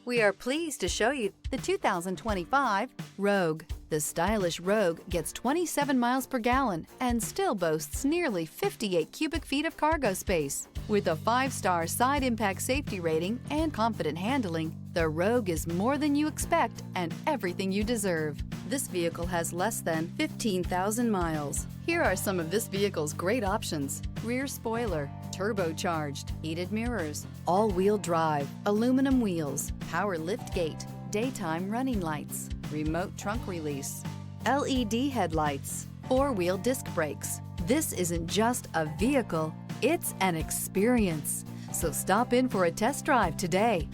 We are pleased to show you the 2025 Rogue. The stylish Rogue gets 27 miles per gallon and still boasts nearly 58 cubic feet of cargo space. With a 5-star side impact safety rating and confident handling, the Rogue is more than you expect and everything you deserve. This vehicle has less than 15,000 miles. Here are some of this vehicle's great options: rear spoiler, turbocharged, heated mirrors, all-wheel drive, aluminum wheels, power liftgate, daytime running lights, remote trunk release, LED headlights, 4-wheel disc brakes. This isn't just a vehicle, it's an experience. So stop in for a test drive today.